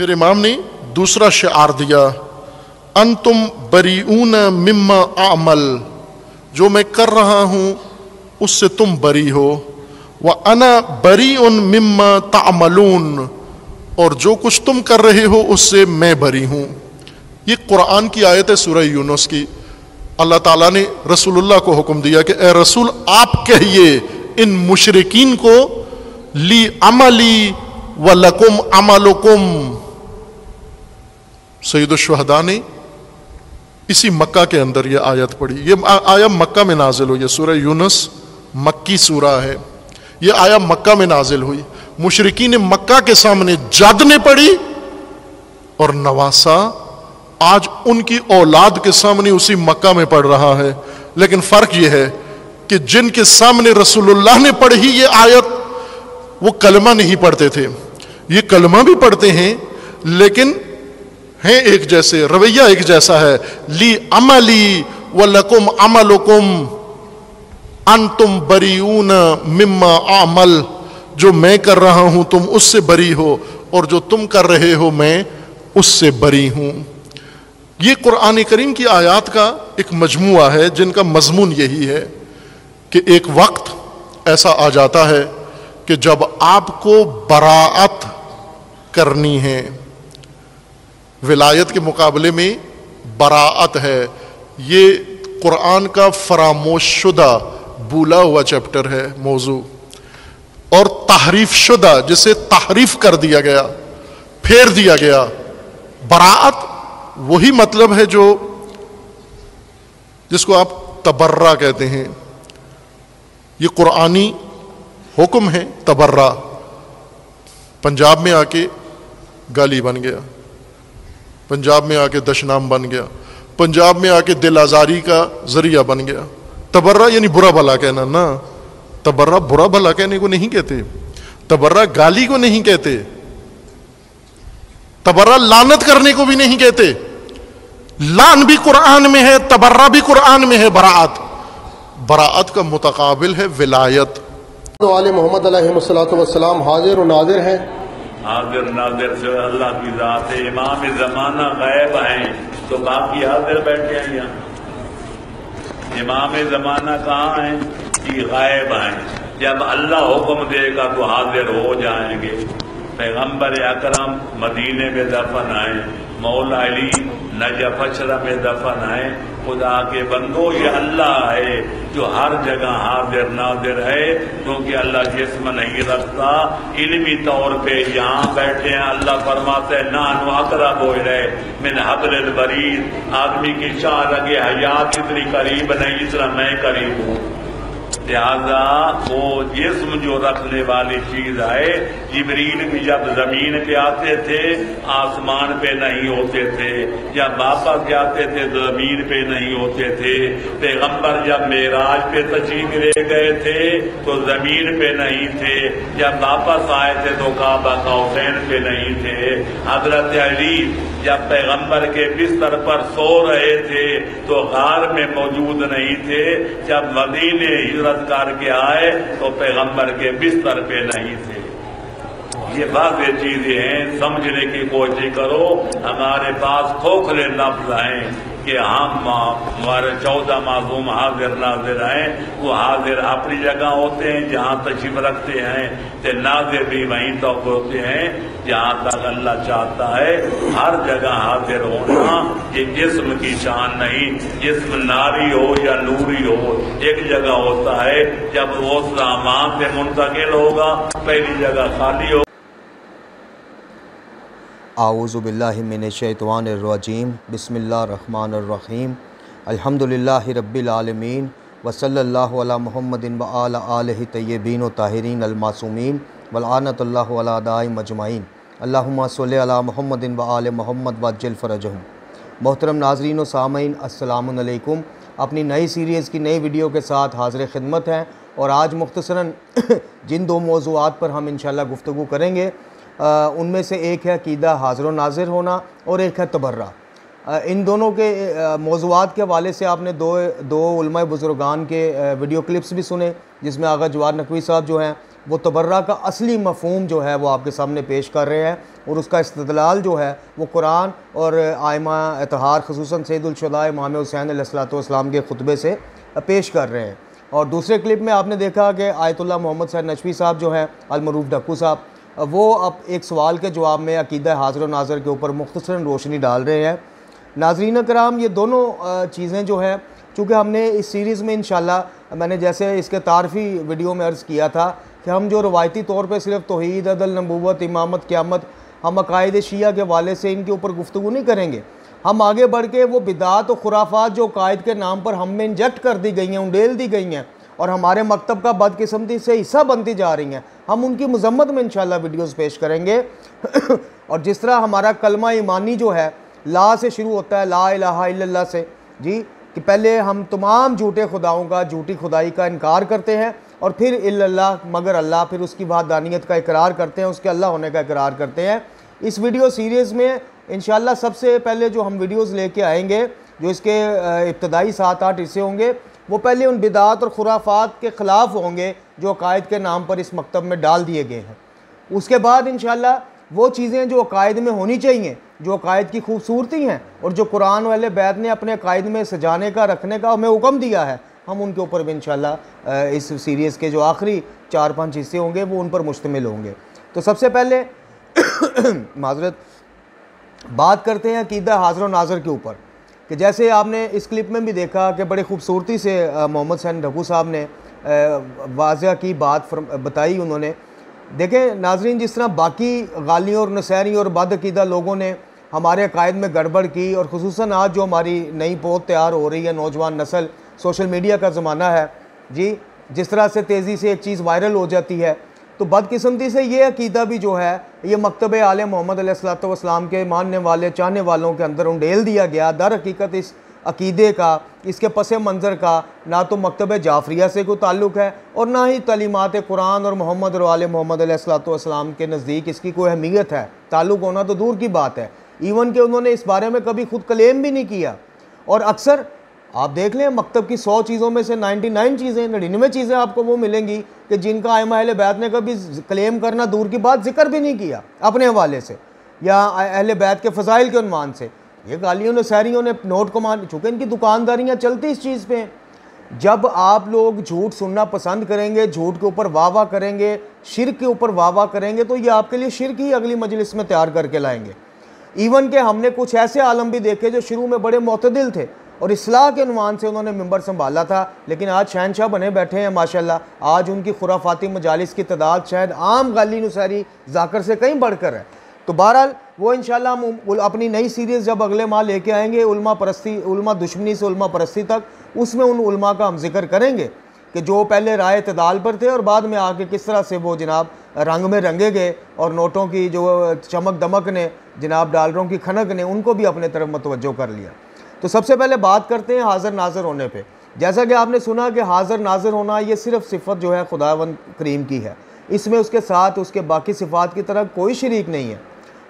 फिर इमाम ने दूसरा शिआर दिया, अंतुम बरीऊन मिम्मा आमल, जो मैं कर रहा हूं उससे तुम बरी हो, व अना बरीउन मिम्मा तामलून, और जो कुछ तुम कर रहे हो उससे मैं बरी हूं। ये कुरान की आयत है सूरह यूनुस की। अल्लाह ताला ने रसूलुल्लाह को हुक्म दिया कि ए रसूल आप कहिए इन मुशरिकीन को, ली अमली व लकुम अमलुकुम। सैयदुश शुहदा ने इसी मक्का के अंदर ये आयत पढ़ी। ये आया मक्का में नाजिल हुई है। सूरह यूनुस मक्की सूरा है। ये आया मक्का में नाजिल हुई। मुशरिकीन मक्का के सामने जद ने पढ़ी और नवासा आज उनकी औलाद के सामने उसी मक्का में पढ़ रहा है। लेकिन फर्क यह है कि जिनके सामने रसूलुल्लाह ने पढ़ी ये आयत, वो कलमा नहीं पढ़ते थे। ये कलमा भी पढ़ते हैं लेकिन हैं एक जैसे, रवैया एक जैसा है। ली अमली व लकुम अमलुकुम अंतुम बरीऊन मिम्मा आमल, जो मैं कर रहा हूं तुम उससे बरी हो, और जो तुम कर रहे हो मैं उससे बरी हूं। ये कुरान करीम की आयात का एक मजमुआ है जिनका मजमून यही है कि एक वक्त ऐसा आ जाता है कि जब आपको बराअत करनी है। विलायत के मुकाबले में बराअत है। ये कुरान का फरामोशशुदा भूला हुआ चैप्टर है मौजू, और तहरीफ शुदा, जिसे तहरीफ कर दिया गया, फेर दिया गया। बराअत वही मतलब है जो जिसको आप तबर्रा कहते हैं। ये कुरानी हुक्म है तबर्रा। पंजाब में आके गाली बन गया, पंजाब में आके दशनाम बन गया, पंजाब में आके दिल आजारी का जरिया बन गया। तबर्रा यानी बुरा भला कहना ना। तबर्रा बुरा भला कहने को नहीं कहते, तबर्रा गाली को नहीं कहते, तबर्रा लानत करने को भी नहीं कहते। लान भी कुरान में है, तबर्रा भी कुरान में है। बराअत, बराअत का मुतकाबिल है विलायत। वाले मोहम्मद अलैहिस्सलातु वस्सलाम हाजिर और नाजिर हैं। हाजिर नाजिर से अल्लाह की जात है। इमाम ज़माना गायब हैं तो बाकी हाजिर बैठे हैं यहाँ। इमाम ज़माना कहाँ हैं कि गायब हैं। जब अल्लाह हुक्म देगा तो हाजिर हो जाएंगे। पैगम्बर अकरम मदीने में दफन आए, मौला अली नजफ अशरा में दफन आए। खुदा के बंदो, ये अल्लाह है जो हर जगह हाजिर नाजिर है, क्योंकि अल्लाह जिस्म नहीं रखता। इल्मी तौर पे यहाँ बैठे हैं। अल्लाह फरमाते हैं नानु अक़रब इलैहि मिन हब्लिल वरीद। आदमी की चाह लगे हयात इतनी करीब नहीं जितना मैं करीब हूँ। लिहाजा वो जिस्म जो रखने वाली चीज है। जिब्रील भी जब जमीन पे आते थे आसमान पे नहीं होते थे, जब वापस जाते थे जमीन पे नहीं होते थे। पैगंबर जब मेराज पे तशरीफ ले गए थे तो जमीन पे नहीं थे, जब वापस आए थे तो काबा कौसैन पे नहीं थे। हजरत अली जब पैगंबर के बिस्तर पर सो रहे थे तो गार में मौजूद नहीं थे, जब मदीने हिजरत करके आए तो पैगंबर के बिस्तर पे नहीं थे। ये वाज़ेह चीजें हैं, समझने की कोशिश करो। हमारे पास खोखले लफ्ज हैं कि हम हमारे 14 मासूम हाजिर नाजिर हैं। वो हाजिर अपनी जगह होते हैं जहाँ तशरीफ रखते हैं, तो नाजिर भी वहीं तक होते हैं जहाँ तक अल्लाह चाहता है। हर जगह हाजिर होना ये जिस्म की शान नहीं। जिस्म नारी हो या नूरी हो एक जगह होता है। जब वो सामान से मुंतकिल होगा पहली जगह खाली हो। आऊज़ु बिल्लाहि मिनश्शैतानिर्रजीम बिस्मिल्लाहिर्रहमानिर्रहीम अल्हम्दुलिल्लाहि रब्बिल आलमीन व सल्लल्लाहु अला मुहम्मदिन व आला आलिहि तय्यबीन व ताहिरीन अल मासूमीन व लअनतुल्लाहि अला दाइम अजमाइन अल्लाहुम्मा सल्लि अला मुहम्मदिन व आले मुहम्मद व अज्जिल फरजहुम। मोहतरम नाज़रीन व सामीन अस्सलामु अलैकुम। अपनी नई सीरीज़ की नई वीडियो के साथ हाज़िर खिदमत हैं और आज मुख्तसरन जिन दो मौज़ूआत पर हम इंशाअल्लाह गुफ्तगू करेंगे उनमें से एक है अक़ीदा हाज़िर व नाज़िर होना और एक है तबर्रा। इन दोनों के मौज़ूआत के हवाले से आपने दो उलमाए बुज़ुर्गान के वीडियो क्लिप्स भी सुने, जिसमें आगा जवाद नकवी साहब जो हैं वो तबर्रा का असली मफ़हूम जो है वो आपके सामने पेश कर रहे हैं और उसका इस्तदलाल जो है वो कुरान और आइमा इत्तिहाद खुसूसन सैयदुल शुहदा इमाम हुसैन अलैहिस्सलाम के खुतबे से पेश कर रहे हैं। और दूसरे क्लिप में आपने देखा कि आयतुल्लाह मोहम्मद सैयद नशवी साहब जो हैं अल-मरूफ ढक्कू साहब, वो अब एक सवाल के जवाब में अकीदा हाज़िर व नाज़िर के ऊपर मुख्तसरन रोशनी डाल रहे हैं। नाज़रीन कराम, ये दोनों चीज़ें जो हैं, चूँकि हमने इस सीरीज़ में इंशाल्लाह मैंने जैसे इसके तारफ़ी वीडियो में अर्ज़ किया था कि हम जो रवायती तौर पर सिर्फ तौहीद, अदल, नबूवत, इमामत, क़यामत, हम अकायद शिया के वाले से इनके ऊपर गुफ्तगू नहीं करेंगे। हम आगे बढ़ के वो बिदात और खुराफात जो कायद के नाम पर हम में इंजेक्ट कर दी गई हैं, उंडेल दी गई हैं और हमारे मकतब का बदकिस्मती से हिस्सा बनती जा रही हैं, हम उनकी मजम्मत में इंशाल्लाह वीडियोस पेश करेंगे। और जिस तरह हमारा कलमा ईमानी जो है ला से शुरू होता है, ला इलाहा इल्लल्लाह से, जी, कि पहले हम तमाम झूठे खुदाओं का, झूठी खुदाई का इनकार करते हैं और फिर इल्लल्लाह मगर अल्लाह, फिर उसकी वहदानियत का इकरार करते हैं, उसके अल्लाह होने का इकरार करते हैं। इस वीडियो सीरीज़ में इंशाल्लाह सबसे पहले जो हम वीडियोस लेके आएंगे, जो इसके इब्तदाई 7-8 हिस्से होंगे, वो पहले उन बिदात और खुराफात के ख़िलाफ़ होंगे जो अकायद के नाम पर इस मकतब में डाल दिए गए हैं। उसके बाद इंशाल्लाह वो चीज़ें जो अकायद में होनी चाहिए, जो अकायद की खूबसूरती हैं और जो कुरान वाले बैत ने अपने अकायद में सजाने का, रखने का हमें हुक्म दिया है, हम उनके ऊपर भी इंशाल्लाह इस सीरीज़ के जो आखिरी 4-5 हिस्से होंगे वो उन पर मुश्तमिल होंगे। तो सबसे पहले माजरत बात करते हैं अकीदा हाज़िर व नाज़िर के ऊपर, कि जैसे आपने इस क्लिप में भी देखा कि बड़ी खूबसूरती से मोहम्मद सैयद ढक्कू साहब ने वाज़ह की बात बताई उन्होंने। देखें नाज़रीन, जिस तरह बाकी गालियों और नसैनी और बदअकीदा लोगों ने हमारे अकायद में गड़बड़ की, और ख़ुसूसन आज जो हमारी नई पौध तैयार हो रही है, नौजवान नस्ल, सोशल मीडिया का ज़माना है जी, जिस तरह से तेज़ी से एक चीज़ वायरल हो जाती है, तो बदकिस्मती से ये अकीदा भी जो है ये मकतब आले मोहम्मद अलैहिस्सलाम के मानने वाले, चाहने वालों के अंदर उंडेल दिया गया। दर हकीकत इस अकीदे का, इसके पस मंज़र का ना तो मकतब जाफरिया से कोई ताल्लुक़ है और ना ही तलीमात कुरान और मोहम्मद और आले मोहम्मद अलैहिस्सलाम के नज़दीक इसकी कोई अहमियत है। ताल्लुक़ होना तो दूर की बात है, इवन कि उन्होंने इस बारे में कभी खुद क्लेम भी नहीं किया। और अक्सर आप देख लें, मकतब की 100 चीज़ों में से 99 चीज़ें, 99 चीज़ें आपको वो मिलेंगी कि जिनका आइमा अहले बैत ने कभी क्लेम करना दूर की बात, जिक्र भी नहीं किया अपने हवाले से या अहले बैत के फ़ज़ाइल के उन्वान से। ये गालियों ने, सैरियों ने नोट कमान, चूँकि इनकी दुकानदारियाँ चलती इस चीज़ पे। जब आप लोग झूठ सुनना पसंद करेंगे, झूठ के ऊपर वाह वाह करेंगे, शिर्क के ऊपर वाह वाह करेंगे, तो ये आपके लिए शिर्क ही अगली मजलिस में तैयार करके लाएंगे। इवन के हमने कुछ ऐसे आलम भी देखे जो शुरू में बड़े मोतदिल थे और इस्लाह के उन्वान से उन्होंने मिंबर संभाला था, लेकिन आज शहनशाह बने बैठे हैं माशाल्लाह। आज उनकी खुराफाती मजालिस की तादाद शायद आम गाली नुसैरी जाकर से कहीं बढ़कर है। तो बहरहाल वो इंशाल्लाह हम अपनी नई सीरीज़ जब अगले माह लेके आएंगे, उलमा परस्ती, उलमा दुश्मनी से उलमा परस्ती तक, उसमें उन उलमा का हम जिक्र करेंगे कि जो पहले राय तदाल पर थे और बाद में आके किस तरह से वो जनाब रंग में रंगे गए और नोटों की जो चमक दमक ने, जनाब डॉलरों की खनक ने उनको भी अपने तरफ मतवज्जो कर लिया। तो सबसे पहले बात करते हैं हाज़िर नाज़िर होने पे। जैसा कि आपने सुना कि हाज़िर नाज़िर होना ये सिर्फ सिफत जो है खुदावंद करीम की है, इसमें उसके साथ उसके बाकी सिफ़ात की तरह कोई शरीक नहीं है।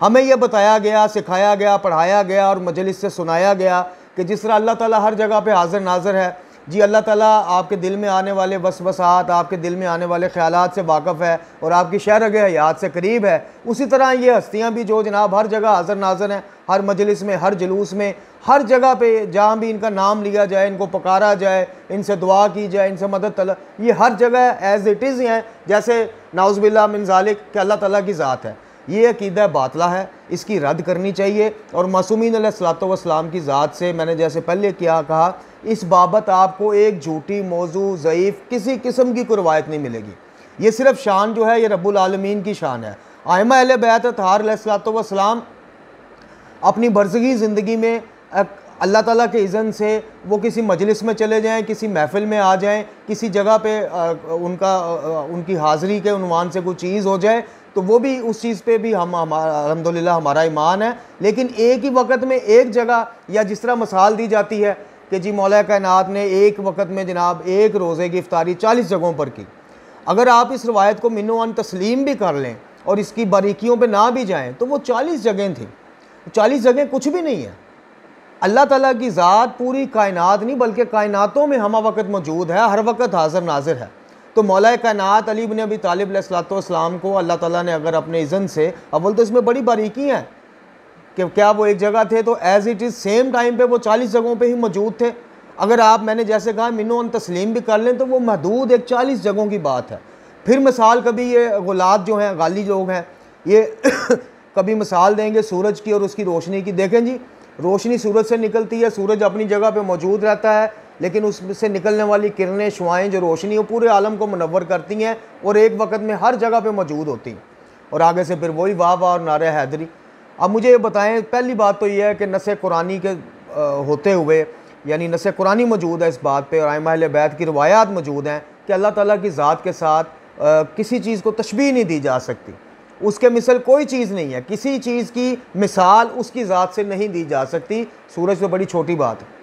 हमें यह बताया गया, सिखाया गया, पढ़ाया गया और मजलिस से सुनाया गया कि जिस तरह अल्लाह ताला हर जगह पे हाज़िर नाज़िर है, जी अल्लाह ताला आपके दिल में आने वाले वसवसात, आपके दिल में आने वाले ख्यालात से वाक़फ़ है और आपकी शरह हयात से करीब है। उसी तरह ये हस्तियाँ भी जो जनाब हर जगह हाज़िर नाज़िर हैं, हर मजलिस में, हर जुलूस में, हर जगह पे जहाँ भी इनका नाम लिया जाए, इनको पुकारा जाए, इनसे दुआ की जाए, इनसे मदद तलब, ये हर जगह एज़ इट इज़ हैं, जैसे नाउज़ुबिल्लाह मिन ज़ालिक कि अल्लाह ताला की ज़ात है। ये अकीदा बातला है, इसकी रद्द करनी चाहिए। और मासूमीन अलैहिस्सलातु वस्सलाम की ज़ात से मैंने जैसे पहले क्या कहा, इस बाबत आपको एक झूठी, मौजू, ज़ईफ़ किसी किस्म की कोई रवायत नहीं मिलेगी। ये सिर्फ शान जो है ये रब्बुल आलमीन की शान है। आइमा अहले बैत अत्हार अलैहिस्सलातु वस्सलाम अपनी बरज़गी ज़िंदगी में अल्लाह ताला के इज़्न से वो किसी मजलिस में चले जाएं, किसी महफ़िल में आ जाएं, किसी जगह पे उनकी हाज़िरी के उन्वान से कोई चीज़ हो जाए, तो वो भी उस चीज़ पे भी हम अल्हम्दुलिल्लाह हमारा ईमान है। लेकिन एक ही वक्त में एक जगह, या जिस तरह मिसाल दी जाती है कि जी मौला कायनात ने एक वक्त में जनाब एक रोज़े की इफ्तारी 40 जगहों पर की। अगर आप इस रवायत को मिनोअन तस्लीम भी कर लें और इसकी बारीकियों पे ना भी जाएं, तो वो 40 जगहें थी। 40 जगह कुछ भी नहीं है। अल्लाह ताला की ज़ात पूरी कायनात नहीं बल्कि कायनातों में हम वक्त मौजूद है, हर वक्त हाज़िर नाज़िर है। तो मौला कायनात अली इब्न अबी तालिब अलैहिस्सलाम को अल्लाह ताला ने अगर अपने इज़्न से, अव्वल तो इसमें बड़ी बारीकी है कि क्या वो एक जगह थे तो as it is same time पे वो 40 जगहों पे ही मौजूद थे। अगर आप मैंने जैसे कहा मिनो तस्लीम भी कर लें तो वो महदूद एक 40 जगहों की बात है। फिर मिसाल कभी ये गुलात जो हैं, गाली लोग हैं, ये कभी मिसाल देंगे सूरज की और उसकी रोशनी की। देखें जी, रोशनी सूरज से निकलती है, सूरज अपनी जगह पे मौजूद रहता है, लेकिन उससे निकलने वाली किरणें, शुआएँ, जो रोशनी वो पूरे आलम को मुनव्वर करती हैं और एक वक्त में हर जगह पे मौजूद होती हैं। और आगे से फिर वही वाह वाह और नारे हैदरी। अब मुझे ये बताएं, पहली बात तो ये है कि नसे कुरानी के होते हुए, यानी नसे कुरानी मौजूद है इस बात पे और आइम्मा अहले बैत की रवायात मौजूद हैं कि अल्लाह ताला की ज़ात के साथ किसी चीज़ को तशबीह नहीं दी जा सकती, उसके मिसल कोई चीज़ नहीं है, किसी चीज़ की मिसाल उसकी ज़ात से नहीं दी जा सकती। सूरज तो बड़ी छोटी बात है।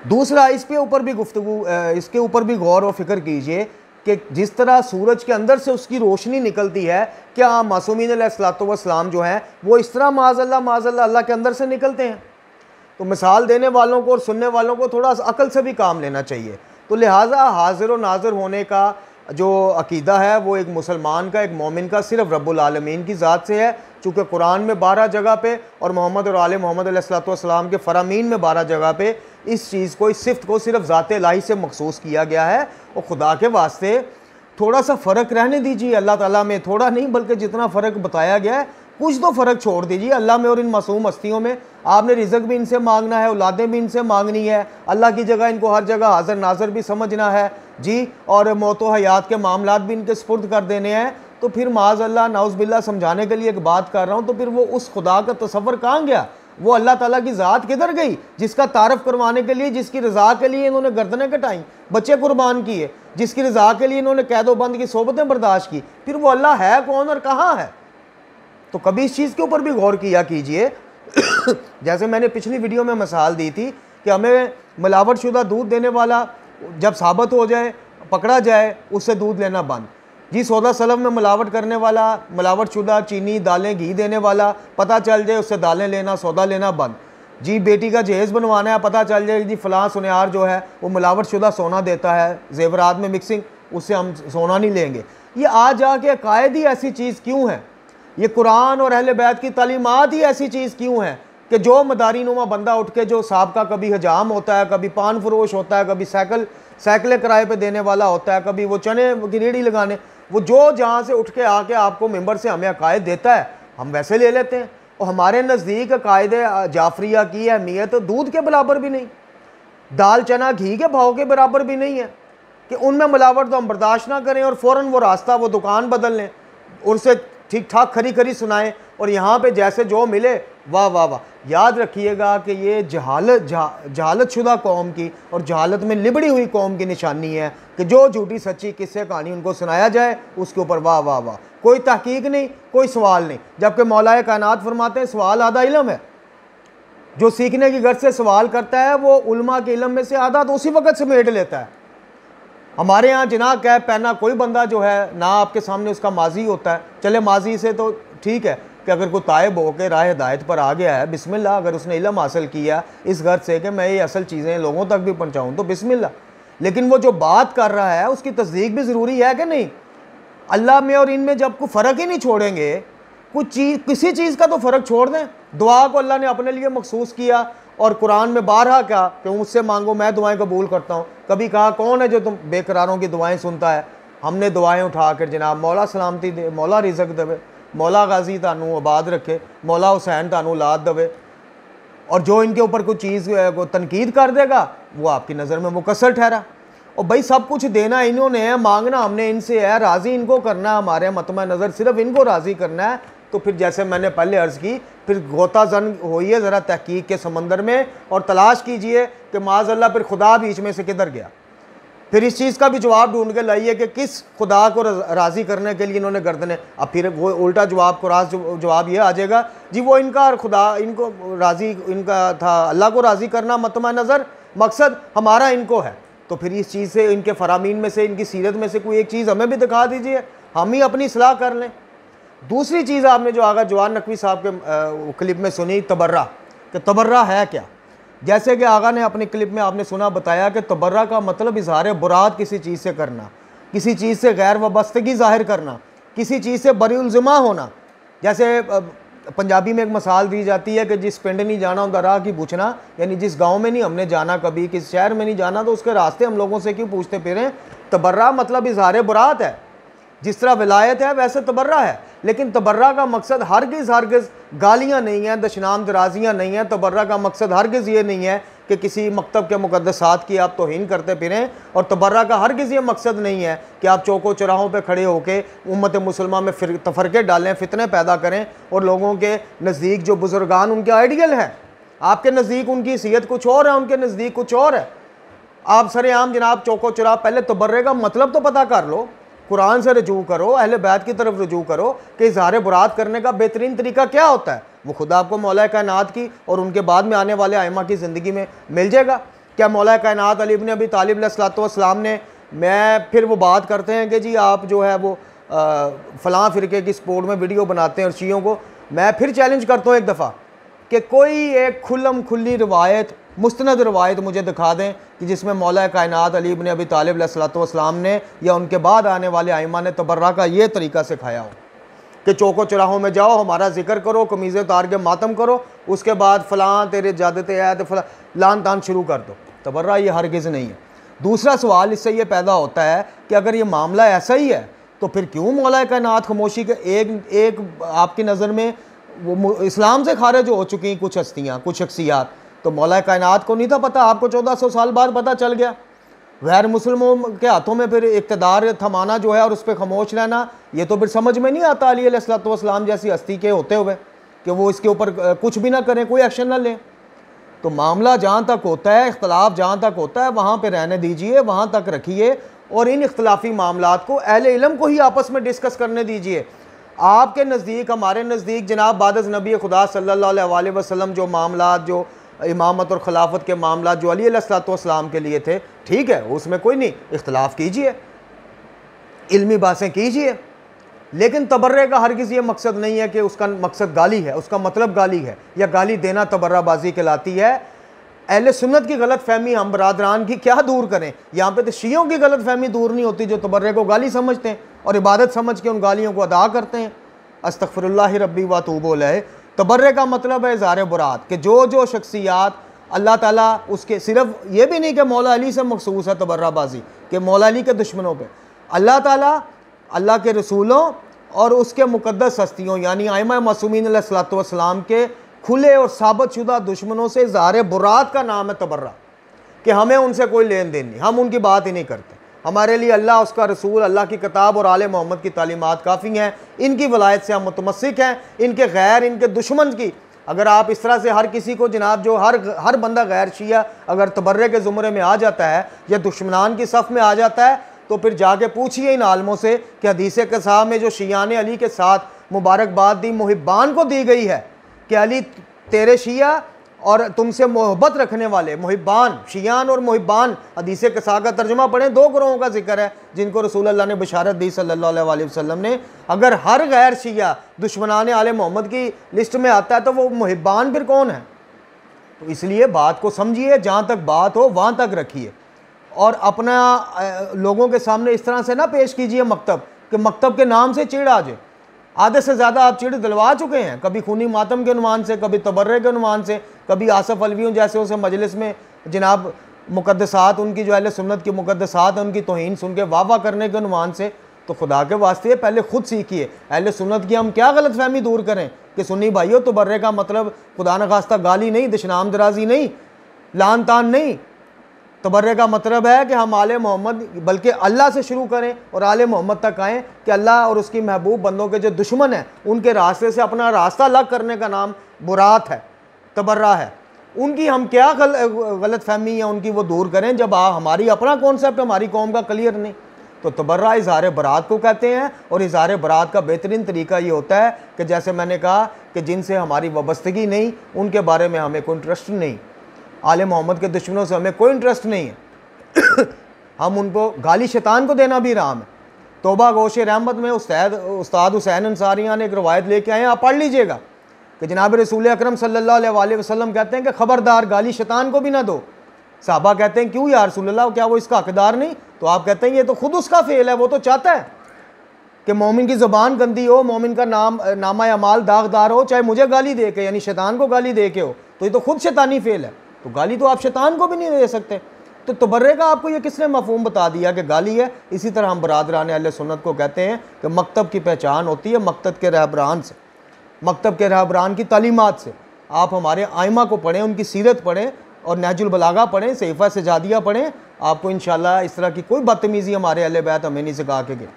दूसरा, इसके ऊपर भी गुफ्तगू, इसके ऊपर भी गौर और फिक्र कीजिए कि जिस तरह सूरज के अंदर से उसकी रोशनी निकलती है, क्या मासूमीन अलैहिस्सलाम जो हैं वो इस तरह माज़अल्लाह अल्लाह के अंदर से निकलते हैं? तो मिसाल देने वालों को और सुनने वालों को थोड़ा अकल से भी काम लेना चाहिए। तो लिहाजा हाज़िर व नाज़िर होने का जो अकीदा है वो एक मुसलमान का, एक मोमिन का सिर्फ रब्बुल आलमीन की ज़ात से है। चूँकि कुरान में 12 जगह पे और मोहम्मद और आले मोहम्मद अलैहिस्सलाम के फ़रामीन में 12 जगह पे इस चीज़ को, इस सिफ़्त को सिर्फ ज़ात इलाही से मखसूस किया गया है। और खुदा के वास्ते थोड़ा सा फ़र्क रहने दीजिए अल्लाह ताला में, थोड़ा नहीं बल्कि जितना फ़र्क बताया गया है कुछ तो फ़र्क छोड़ दीजिए अल्लाह में और इन मासूम हस्तियों में। आपने रिज़्क भी इनसे मांगना है, औलादें भी इनसे मांगनी है, अल्लाह की जगह इनको हर जगह हाज़िर नाज़िर भी समझना है जी, और मौत व हयात के मामलात भी इनके सुपुर्द कर देने हैं। तो फिर माज़अल्लाह नाउज़ुबिल्लाह समझाने के लिए एक बात कर रहा हूँ, तो फिर वो उस खुदा का तसव्वुर कहाँ गया? वो अल्लाह ताला की ज़ात किधर गई जिसका तारफ़ करवाने के लिए, जिसकी रज़ा के लिए इन्होंने गर्दनें कटाई, बच्चे कुर्बान किए, जिसकी रज़ा के लिए इन्होंने कैदोबंद की सोबतें बर्दाश्त की? फिर वो अल्लाह है कौन और कहाँ है? तो कभी इस चीज़ के ऊपर भी गौर किया कीजिए। जैसे मैंने पिछली वीडियो में मिसाल दी थी कि हमें मिलावट शुदा दूध देने वाला जब साबित हो जाए, पकड़ा जाए, उससे दूध लेना बंद। जी, सौदा सलम में मिलावट करने वाला, मिलावट शुदा चीनी, दालें, घी देने वाला पता चल जाए, उससे दालें लेना, सौदा लेना बंद। जी, बेटी का जहेज़ बनवाना है, पता चल जाए जी फ़लाँ सुनियार जो है वो मिलावट शुदा सोना देता है, ज़ेवरात में मिक्सिंग, उससे हम सोना नहीं लेंगे। ये आ जाके अकायद ही ऐसी चीज़ क्यों है? ये कुरान और अहले बैत की तालीमात ही ऐसी चीज़ क्यों है कि जो मदारी नुमा बंदा उठ के, जो साहब कभी हजाम होता है, कभी पान फरोश होता है, कभी साइकिलें किराए पे देने वाला होता है, कभी वो चने की रेड़ी लगाने, वो जो जहाँ से उठ के आके आपको मेंबर से हमें अकायद देता है, हम वैसे ले लेते हैं। और हमारे नज़दीक अकायद जाफरिया की अहमियत दूध के बराबर भी नहीं, दाल चना घी के भाव के बराबर भी नहीं है कि उनमें मिलावट तो हम बर्दाश्त ना करें और फ़ौरन वो रास्ता, वो दुकान बदल लें, उनसे ठीक ठाक खरी खरी सुनाएं और यहाँ पे जैसे जो मिले वाह वाह वाह। याद रखिएगा कि ये जहालत शुदा कौम की और जहालत में लिबड़ी हुई कौम की निशानी है कि जो झूठी सच्ची किस्से कहानी उनको सुनाया जाए उसके ऊपर वाह वाह वाह, कोई तहकीक नहीं, कोई सवाल नहीं। जबकि मौला कायनात फरमाते हैं सवाल आधा इल्म है। जो सीखने की गर्ज से सवाल करता है वो उलमा के इल्म में से आधा तो उसी वक्त समेट लेता है। हमारे यहाँ जिना कैब पहना कोई बंदा जो है ना आपके सामने उसका माजी होता है, चले माजी से तो ठीक है कि अगर कोई तायब होकर राह हिदायत पर आ गया है, बिस्मिल्लाह, अगर उसने इल्म हासिल किया इस गर्ज से कि मैं ये असल चीज़ें लोगों तक भी पहुँचाऊँ तो बिस्मिल्लाह। लेकिन वो जो बात कर रहा है उसकी तस्दीक भी ज़रूरी है कि नहीं? अल्लाह में और इनमें जब कोई फ़र्क ही नहीं छोड़ेंगे, कुछ चीज़, किसी चीज़ का तो फ़र्क छोड़ दें। दुआ को अल्लाह ने अपने लिए मखसूस किया और कुरान में बारहा क्या कि मुझसे मांगो मैं दुआएं कबूल करता हूँ। कभी कहा कौन है जो तुम बेकरारों की दुआएं सुनता है? हमने दुआएं उठा कर जनाब मौला सलामती दे, मौला रिज़क देवे, मौला गाजी तानू आबाद रखे, मौला हुसैन तानू औलाद देवे। और जो इनके ऊपर कोई चीज़ को तनकीद कर देगा वो आपकी नज़र में मुकस्सर ठहरा। और भाई सब कुछ देना इन्होंने है, मांगना हमने इनसे है, राज़ी इनको करना, हमारे मतमा नज़र सिर्फ इनको राज़ी करना है। तो फिर जैसे मैंने पहले अर्ज़ की, फिर गोता जन होइए ज़रा तहकीक के समंदर में और तलाश कीजिए कि माज़अल्लाह फिर खुदा बीच में से किधर गया। फिर इस चीज़ का भी जवाब ढूंढ के लाइए कि किस खुदा को राज़ी करने के लिए इन्होंने गर्दनें। अब फिर वो उल्टा जवाब जवाब ये आ जाएगा जी वो इनका खुदा इनको राज़ी, इनका था अल्लाह को राज़ी करना मतमा नज़र, मकसद हमारा इनको है। तो फिर इस चीज़ से, इनके फ़रामीन में से, इनकी सीरत में से कोई एक चीज़ हमें भी दिखा दीजिए, हम ही अपनी सलाह कर लें। दूसरी चीज़ आपने जो आगा जवान नकवी साहब के क्लिप में सुनी, तबर्रा, कि तबर्रा है क्या? जैसे कि आगा ने अपनी क्लिप में आपने सुना बताया कि तबर्रा का मतलब इजहार बुरात किसी चीज़ से करना। किसी चीज़ से गैर वाबस्तगी ज़ाहिर करना, किसी चीज़ से बरीउल-ज़िम्मा होना। जैसे पंजाबी में एक मिसाल दी जाती है कि जिस पिंड नहीं जाना उनका राह की पूछना, यानी जिस गांव में नहीं हमने जाना, कभी किस शहर में नहीं जाना, तो उसके रास्ते हम लोगों से क्यों पूछते फिरें। तबर्रा मतलब इज़हार बुरात है। जिस तरह विलायत है वैसे तबर्रा है, लेकिन तबर्रा का मकसद हरगिज़ गालियाँ नहीं हैं, दशनाम दराजियाँ नहीं हैं। तबर्रा का मकसद हरगिज़ ये नहीं है कि किसी मकतब के मुक़द्दसात की आप तौहीन करते फिरें, और तबर्रा का हरगिज़ ये मकसद नहीं है कि आप चौकों चौराहों पे खड़े होकर उम्मत मुसलमा में तफरके डालें, फितने पैदा करें, और लोगों के नज़दीक जो बुज़ुर्गान उनके आइडियल हैं, आपके नज़दीक उनकी हैसियत कुछ और है, उनके नज़दीक कुछ और है। आप सरेआम जनाब चौकों चौराह, पहले तबर्रे का मतलब तो पता कर लो, कुरान से रजू करो, अहले बैत की तरफ रजू करो कि इज़हार बुरात करने का बेहतरीन तरीका क्या होता है। वो खुदा आपको मौला कायनात की और उनके बाद में आने वाले आइमा की ज़िंदगी में मिल जाएगा। क्या मौला कायनात अली इब्न अबी तालिब अलैहिस्सलाम ने, मैं फिर वो बात करते हैं कि जी आप जो है वो फ़लाँ फ़िरके की सपोर्ट में वीडियो बनाते हैं और शियों को, मैं फिर चैलेंज करता हूँ एक दफ़ा कि कोई एक खुल्लम खुल्ली रवायत, मुस्तनद रवायत मुझे दिखा दें कि जिसमें मौला कायनात अली इब्न अबी तालिब अलैहिस्सलाम ने या उनके बाद आने वाले आइमा ने तबर्रा का ये तरीका सिखाया हो कि चौकों चौराहों में जाओ, हमारा जिक्र करो, कमीज़ उतार के मातम करो, उसके बाद फ़लाँ तेरे जादते है तो फ़लाँ लान तान शुरू कर दो। तबर्रा ये हरगिज़ नहीं है। दूसरा सवाल इससे ये पैदा होता है कि अगर ये मामला ऐसा ही है तो फिर क्यों मौला कायनात खामोशी के एक आपकी नज़र में वो इस्लाम से खारिज हो चुकी कुछ हस्तियाँ, कुछ शख्सियात, तो मौला कायनात को नहीं था पता, आपको 1400 साल बाद पता चल गया। गैर मुसलमों के हाथों में फिर इक़्तिदार थमाना जो है और उस पर खामोश रहना, ये तो फिर समझ में नहीं आता अली अलैहिस्सलाम जैसी हस्ती के होते हुए कि वो इसके ऊपर कुछ भी ना करें, कोई एक्शन ना लें। तो मामला जहाँ तक होता है, इख्तलाफ जहाँ तक होता है वहाँ पर रहने दीजिए, वहाँ तक रखिए, और इन इख्तलाफी मामलात को अहले इल्म को ही आपस में डिस्कस करने दीजिए। आपके नज़दीक, हमारे नज़दीक जनाब बादज़ नबी खुदा सल्लल्लाहु अलैहि वसल्लम जो मामलात, जो इमामत और खिलाफत के मामला जो अली अलैहिस्सलाम के लिए थे, ठीक है, उसमें कोई नहीं, इख्तलाफ कीजिए, इल्मी बातें कीजिए, लेकिन तबर्रे का हरगिज़ ये मकसद नहीं है कि उसका मकसद गाली है, उसका मतलब गाली है, या गाली देना तबर्राबाजी कहलाती है। अहले सुन्नत की गलत फहमी हम बरादरान की क्या दूर करें, यहाँ पे तो शियों की गलत फहमी दूर नहीं होती जो तबर्रे को गाली समझते हैं और इबादत समझ के उन गालियों को अदा करते हैं। अस्तग़फिरुल्लाह रब्बी व अतूबु इलैह। तबर्रे का मतलब है इज़हार बुरात, कि जो शख्सियात अल्लाह ताला उसके, सिर्फ ये भी नहीं कि मौला अली से मखसूस है तबर्राबाजी, कि मौला अली के दुश्मनों पे, अल्लाह ताला अल्लाह के रसूलों और उसके मुक़द्दस हस्तियों यानी आइमा मासूमीन अलैहिस्सलाम के खुले और साबित शुदा दुश्मनों से इज़हार बुरात का नाम है तबर्रा, कि हमें उनसे कोई लेन देन नहीं, हम उनकी बात ही नहीं करते। हमारे लिए अल्लाह, उसका रसूल, अल्लाह की किताब और आले मोहम्मद की तालीमात काफ़ी हैं, इनकी वलायत से हम मुतमस्सिक हैं। इनके गैर, इनके दुश्मन की, अगर आप इस तरह से हर किसी को जनाब, जो हर बंदा गैर शिया अगर तबर्रे के ज़ुमरे में आ जाता है या दुश्मनान की सफ़ में आ जाता है, तो फिर जाके पूछिए इन आलमों से कि हदीस कसा में जो शियाने अली के साथ मुबारकबाद दी मुहिब्बान को दी गई है कि अली तेरे शिया और तुमसे मोहब्बत रखने वाले, मुहिब्बान, शियान और मुहिब्बान, हदीस कसा का तर्जुमा पढ़ें, दो ग्रोहों का जिक्र है जिनको रसूल अल्लाह ने बशारत दी सल्लल्लाहु अलैहि वसल्लम ने। अगर हर गैर शिया दुश्मनान आले मोहम्मद की लिस्ट में आता है तो वो मुहिब्बान फिर कौन है? तो इसलिए बात को समझिए, जहाँ तक बात हो वहाँ तक रखिए, और अपना लोगों के सामने इस तरह से ना पेश कीजिए मकतब कि मकतब के नाम से चिढ़ आ जाए। आधे से ज़्यादा आप चिढ़ दिलवा चुके हैं, कभी खूनी मातम के उन्वान से, कभी तबर्रे के उन्वान से, कभी आसफ़ अलवियों जैसे उसे मजलिस में जनाब मुक़द्दसात, उनकी जो अहले सुन्नत की मुक़द्दसात उनकी तौहीन सुन के वाह वाह करने के उन्वान से। तो खुदा के वास्ते पहले ख़ुद सीखिए, अहले सुन्नत की हम क्या गलत फहमी दूर करें कि सुन्नी भाइयों तबर्रे का मतलब खुदा न खास्ता गाली नहीं, दशनाम दराजी नहीं, लान तान नहीं। तबर्रे का मतलब है कि हम आले मोहम्मद, बल्कि अल्लाह से शुरू करें और आले मोहम्मद तक आएँ कि अल्लाह और उसकी महबूब बंदों के जो दुश्मन हैं उनके रास्ते से अपना रास्ता अलग करने का नाम बुरात है, तबर्रा है। उनकी हम क्या गलत फहमी है उनकी वो दूर करें, जब हमारी अपना कॉन्सेप्ट हमारी कौम का क्लियर नहीं। तो तबर्रा इज़हार बरात को कहते हैं, और इज़हार बरात का बेहतरीन तरीका ये होता है कि जैसे मैंने कहा कि जिनसे हमारी वाबस्तगी नहीं, उनके बारे में हमें कोई इंटरेस्ट नहीं, आले मोहम्मद के दुश्मनों से हमें कोई इंटरेस्ट नहीं है। हम उनको गाली शैतान को देना भी हराम है। तौबा गोश रहमत में उस्ताद हुसैन अंसारियाँ ने एक रवायत लेके आए, आप पढ़ लीजिएगा कि जनाब रसूल अकरम सल्लल्लाहु अलैहि वसल्लम कहते हैं कि ख़बरदार गाली शैतान को भी ना दो। साहबा कहते हैं क्यों या रसूलल्लाह, क्या वो इसका हकदार नहीं? तो आप कहते हैं ये तो खुद उसका फेल है, वो तो चाहता है कि मोमिन की ज़ुबान गंदी हो, मोमिन का नामा अमाल दागदार हो, चाहे मुझे गाली दे के यानी शैतान को गाली दे के हो, तो ये तो खुद शैतानी फेल है। तो गाली तो आप शैतान को भी नहीं दे सकते। तो तबर्रे का आपको ये किसने मफहूम बता दिया कि गाली है। इसी तरह हम बरादरान अहले सुन्नत को कहते हैं कि मकतब की पहचान होती है मकतब के रहबरान से, मकतब के रहबरान की तालीमात से। आप हमारे आइमा को पढ़ें, उनकी सीरत पढ़ें और नहजुल बलागा पढ़ें, सहीफ़ा सजादिया पढ़ें, आपको इंशाअल्लाह इस तरह की कोई बदतमीज़ी हमारे अहले बैत हमें नहीं सिखा के गए।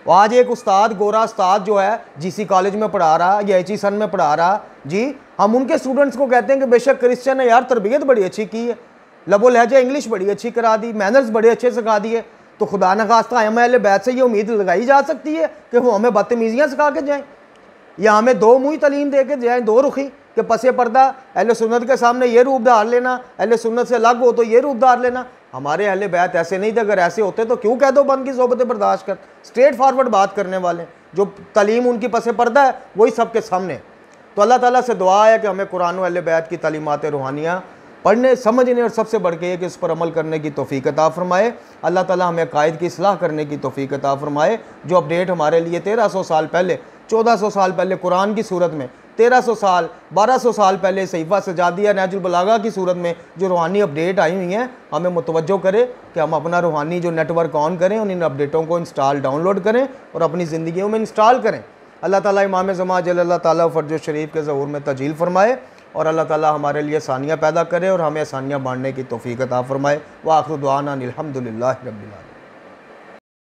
और आज एक उस्ताद, गोरा उस्ताद जो है जीसी कॉलेज में पढ़ा रहा या एचईसन में पढ़ा रहा जी, हम उनके स्टूडेंट्स को कहते हैं कि बेशक क्रिश्चियन है यार, तरबियत बड़ी अच्छी की है, लबो लहजा इंग्लिश बड़ी अच्छी करा दी, मैनर्स बड़े अच्छे सिखा दिए, तो खुदा न खास्ता हमें अहले बैत से ये उम्मीद लगाई जा सकती है कि वो हमें बदतमीज़ियाँ सिखा के जाएँ या हमें दो मुँह तलीम दे के जाएँ, दो रुखी कि पसे पर्दा अहले सुन्नत के सामने ये रूप धार लेना, अहले सुन्नत से अलग हो तो ये रूप धार लेना। हमारे अहले बैत ऐसे नहीं थे। अगर ऐसे होते तो क्यों कह दो बंद की सोबतें बर्दाश्त कर। स्ट्रेट फॉरवर्ड बात करने वाले, जो तलीम उनकी पसे पर्दा है वही सबके सामने। तो अल्लाह ताला से दुआ है कि हमें कुरान व अहले बैत की तालीमात रूहानियाँ पढ़ने, समझने और सबसे बढ़ के कि इस पर अमल करने की तौफीक अता फरमाए। अल्लाह ताला हमें कायद की इस्लाह करने की तौफीक अता फरमाए। जो अपडेट हमारे लिए 1300 साल पहले, 1400 साल पहले कुरान की सूरत में, 1300 साल 1200 साल पहले सहीफ़ा सजादिया नहजुल बलागा की सूरत में जो रूहानी अपडेट आई हुई हैं, हमें मुतवज्जो करे कि हम अपना रूहानी जो नेटवर्क ऑन करें, उन इन अपडेटों को इंस्टॉल डाउनलोड करें और अपनी ज़िंदगियों में इंस्टॉल करें। अल्लाह ताला इमाम ज़मा जल्लल्लाहु ताला फ़र्ज शरीफ के ज़हूर में तजील फरमाए और अल्लाह ताला हमारे लिए आसानियाँ पैदा करे और हमें आसानियाँ बांटने की तौफीक अता फरमाए। व आखिर दुआना अनिल हम्दुलिल्लाहि रब्बिल आलमीन।